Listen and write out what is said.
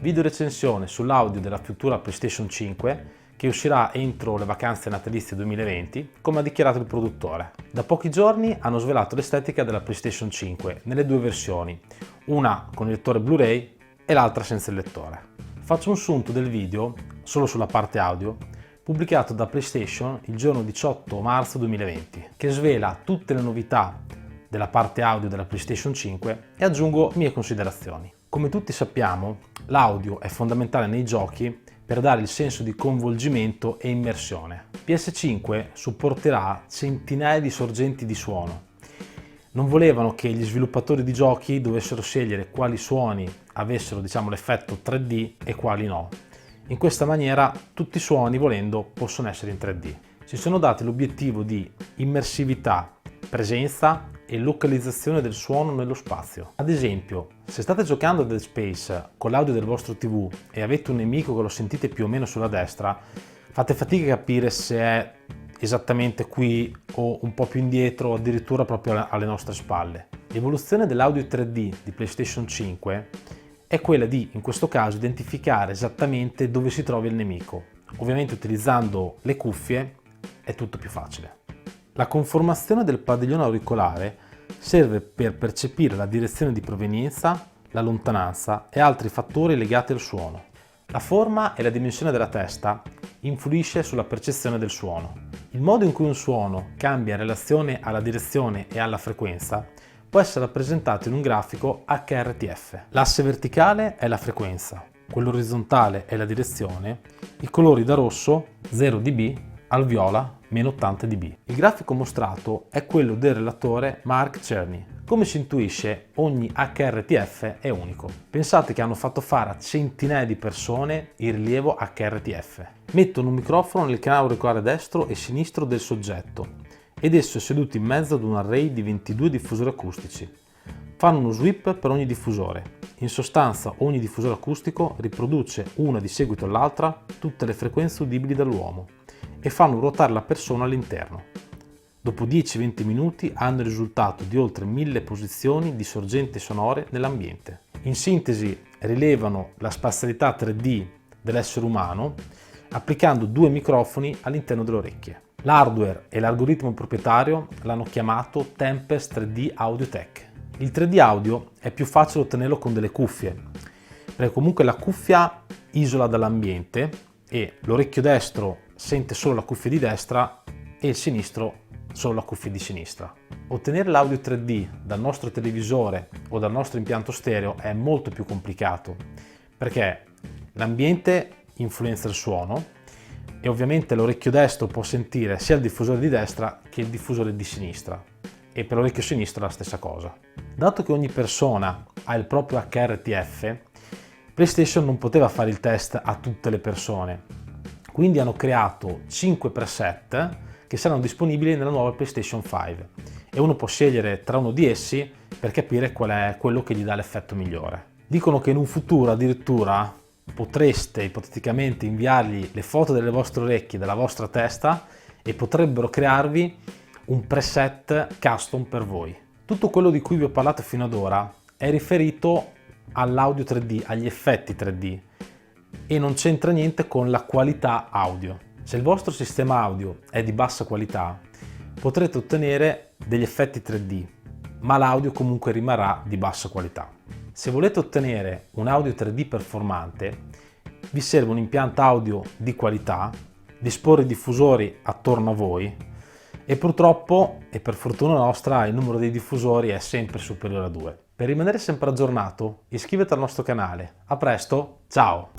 video recensione sull'audio della futura PlayStation 5 che uscirà entro le vacanze natalizie 2020, come ha dichiarato il produttore. Da pochi giorni hanno svelato l'estetica della PlayStation 5 nelle due versioni, una con il lettore Blu-ray e l'altra senza il lettore. Faccio un sunto del video, solo sulla parte audio, pubblicato da PlayStation il giorno 18 marzo 2020, che svela tutte le novità della parte audio della PlayStation 5 e aggiungo mie considerazioni. Come tutti sappiamo, l'audio è fondamentale nei giochi per dare il senso di coinvolgimento e immersione. PS5 supporterà centinaia di sorgenti di suono. Non volevano che gli sviluppatori di giochi dovessero scegliere quali suoni avessero, l'effetto 3D e quali no. In questa maniera tutti i suoni, volendo, possono essere in 3D. Si sono dati l'obiettivo di immersività, presenza e localizzazione del suono nello spazio. Ad esempio, se state giocando a Dead Space con l'audio del vostro TV e avete un nemico che lo sentite più o meno sulla destra, fate fatica a capire se è esattamente qui o un po' più indietro o addirittura proprio alle nostre spalle. L'evoluzione dell'audio 3D di PlayStation 5 è quella di, in questo caso, identificare esattamente dove si trova il nemico. Ovviamente utilizzando le cuffie è tutto più facile. La conformazione del padiglione auricolare serve per percepire la direzione di provenienza, la lontananza e altri fattori legati al suono. La forma e la dimensione della testa influisce sulla percezione del suono. Il modo in cui un suono cambia in relazione alla direzione e alla frequenza può essere rappresentato in un grafico HRTF. L'asse verticale è la frequenza, quello orizzontale è la direzione, i colori da rosso 0 dB al viola meno 80 dB. Il grafico mostrato è quello del relatore Mark Cerny. Come si intuisce, ogni HRTF è unico. Pensate che hanno fatto fare a centinaia di persone il rilievo HRTF. Mettono un microfono nel canale auricolare destro e sinistro del soggetto ed esso è seduto in mezzo ad un array di 22 diffusori acustici. Fanno uno sweep per ogni diffusore. In sostanza, ogni diffusore acustico riproduce una di seguito all'altra tutte le frequenze udibili dall'uomo e fanno ruotare la persona all'interno. Dopo 10-20 minuti hanno il risultato di oltre 1000 posizioni di sorgenti sonore nell'ambiente. In sintesi, rilevano la spazialità 3D dell'essere umano applicando 2 microfoni all'interno delle orecchie. L'hardware e l'algoritmo proprietario l'hanno chiamato Tempest 3D Audio Tech. Il 3D audio è più facile ottenerlo con delle cuffie, perché comunque la cuffia isola dall'ambiente e l'orecchio destro sente solo la cuffia di destra e il sinistro solo la cuffia di sinistra. Ottenere l'audio 3D dal nostro televisore o dal nostro impianto stereo è molto più complicato, perché l'ambiente influenza il suono e ovviamente l'orecchio destro può sentire sia il diffusore di destra che il diffusore di sinistra e per l'orecchio sinistro la stessa cosa. Dato che ogni persona ha il proprio HRTF, PlayStation non poteva fare il test a tutte le persone, quindi hanno creato 5 preset che saranno disponibili nella nuova PlayStation 5 e uno può scegliere tra uno di essi per capire qual è quello che gli dà l'effetto migliore. Dicono che in un futuro addirittura potreste ipoteticamente inviargli le foto delle vostre orecchie, della vostra testa e potrebbero crearvi un preset custom per voi. Tutto quello di cui vi ho parlato fino ad ora è riferito all'audio 3D, agli effetti 3D e non c'entra niente con la qualità audio. Se il vostro sistema audio è di bassa qualità, potrete ottenere degli effetti 3D, ma l'audio comunque rimarrà di bassa qualità. Se volete ottenere un audio 3D performante, vi serve un impianto audio di qualità, disporre diffusori attorno a voi e purtroppo, e per fortuna nostra, il numero dei diffusori è sempre superiore a 2. Per rimanere sempre aggiornato, iscrivetevi al nostro canale. A presto, ciao!